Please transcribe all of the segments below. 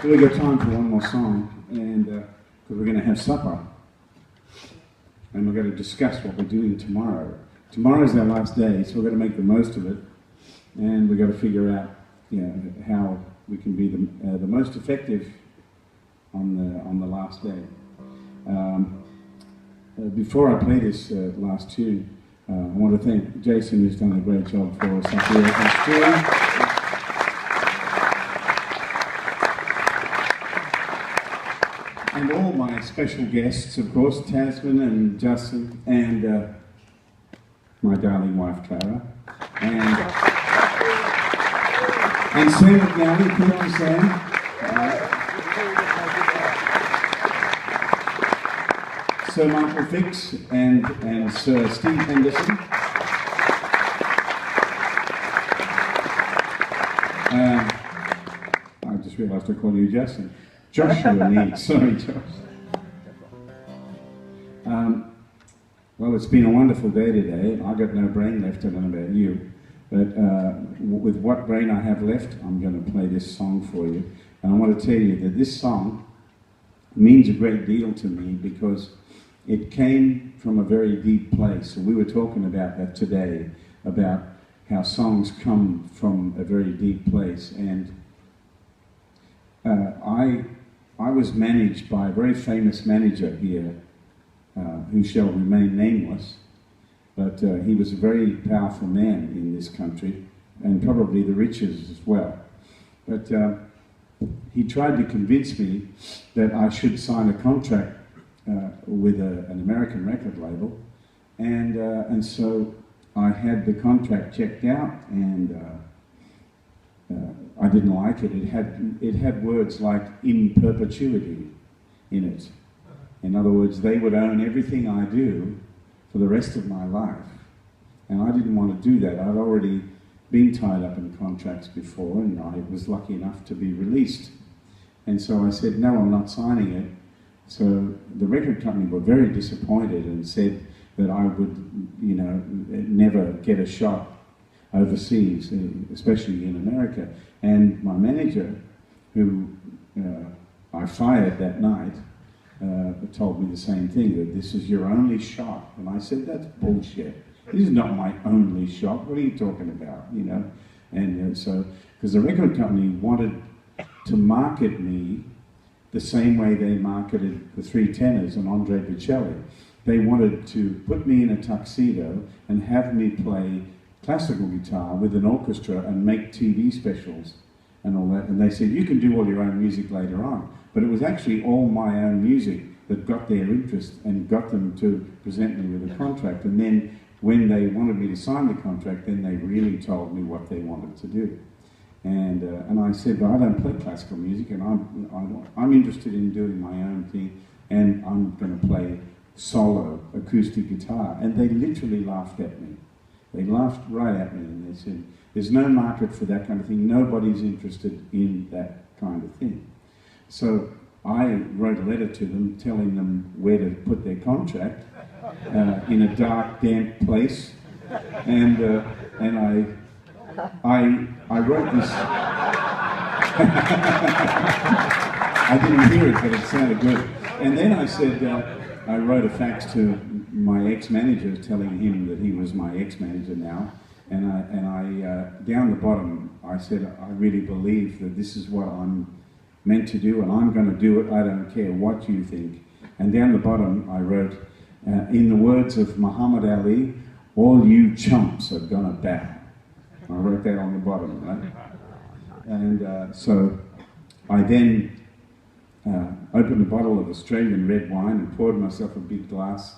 So we've got time for one more song, and because we're going to have supper, and we're going to discuss what we're doing tomorrow. Tomorrow's our last day, so we're going to make the most of it, and we've got to figure out, how we can be the most effective on the last day. Before I play this last tune, I want to thank Jason, who's done a great job for us up here in Australia. And all my special guests, of course, Tasman and Justin, and my darling wife, Clara, and Sam McNally, thank you, Sam. Sir Michael Fix and Sir Steve Henderson. I just realised I called you Justin. Joshua Needs, sorry Josh. Well, it's been a wonderful day today. I got no brain left, I don't know about you. But with what brain I have left, I'm going to play this song for you. And I want to tell you that this song means a great deal to me because it came from a very deep place. And we were talking about that today, about how songs come from a very deep place. And I was managed by a very famous manager here, who shall remain nameless, but he was a very powerful man in this country, and probably the richest as well. But he tried to convince me that I should sign a contract with an American record label, and so I had the contract checked out, and I didn't like it. It had words like "in perpetuity" in it. In other words, they would own everything I do for the rest of my life, and I didn't want to do that. I'd already been tied up in contracts before, and I was lucky enough to be released. And so I said, no, I'm not signing it. So the record company were very disappointed and said that I would, never get a shot overseas, especially in America. And my manager, who I fired that night, told me the same thing, that this is your only shot. And I said, that's bullshit. This is not my only shot. What are you talking about, And so, because the record company wanted to market me the same way they marketed the Three Tenors and Andre Bocelli. They wanted to put me in a tuxedo and have me play classical guitar with an orchestra and make TV specials and all that. And they said, you can do all your own music later on. But it was actually all my own music that got their interest and got them to present me with a contract. And then when they wanted me to sign the contract, then they really told me what they wanted to do. And I said, well, I don't play classical music, and I'm interested in doing my own thing, and I'm going to play solo acoustic guitar. And they literally laughed at me. They laughed right at me, and they said, there's no market for that kind of thing. Nobody's interested in that kind of thing. So I wrote a letter to them telling them where to put their contract in a dark, damp place, and I wrote this. I didn't hear it, but it sounded good. And then I said, I wrote a fax to my ex-manager telling him that he was my ex-manager now, and I down the bottom I said, I really believe that this is what I'm meant to do, and I'm going to do it. I don't care what you think. And down the bottom I wrote, in the words of Muhammad Ali, all you chumps are gonna bow. I wrote that on the bottom, right? And so I then opened a bottle of Australian red wine and poured myself a big glass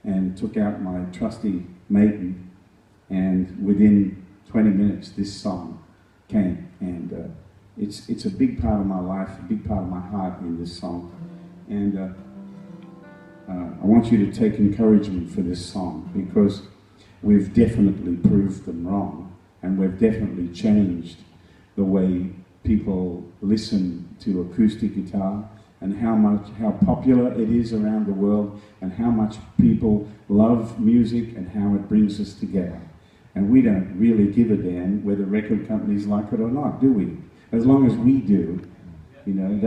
and took out my trusty Maiden, and within 20 minutes this song came, and it's a big part of my life, a big part of my heart in this song. And I want you to take encouragement for this song, because we've definitely proved them wrong, and we've definitely changed the way people listen to acoustic guitar, and how popular it is around the world, and how much people love music and how it brings us together. And we don't really give a damn whether record companies like it or not, do we? As long as we do, You know,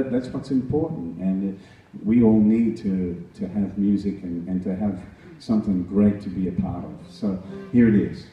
that's what's important, and we all need to have music and to have something great to be a part of. So here it is.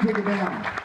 take it down.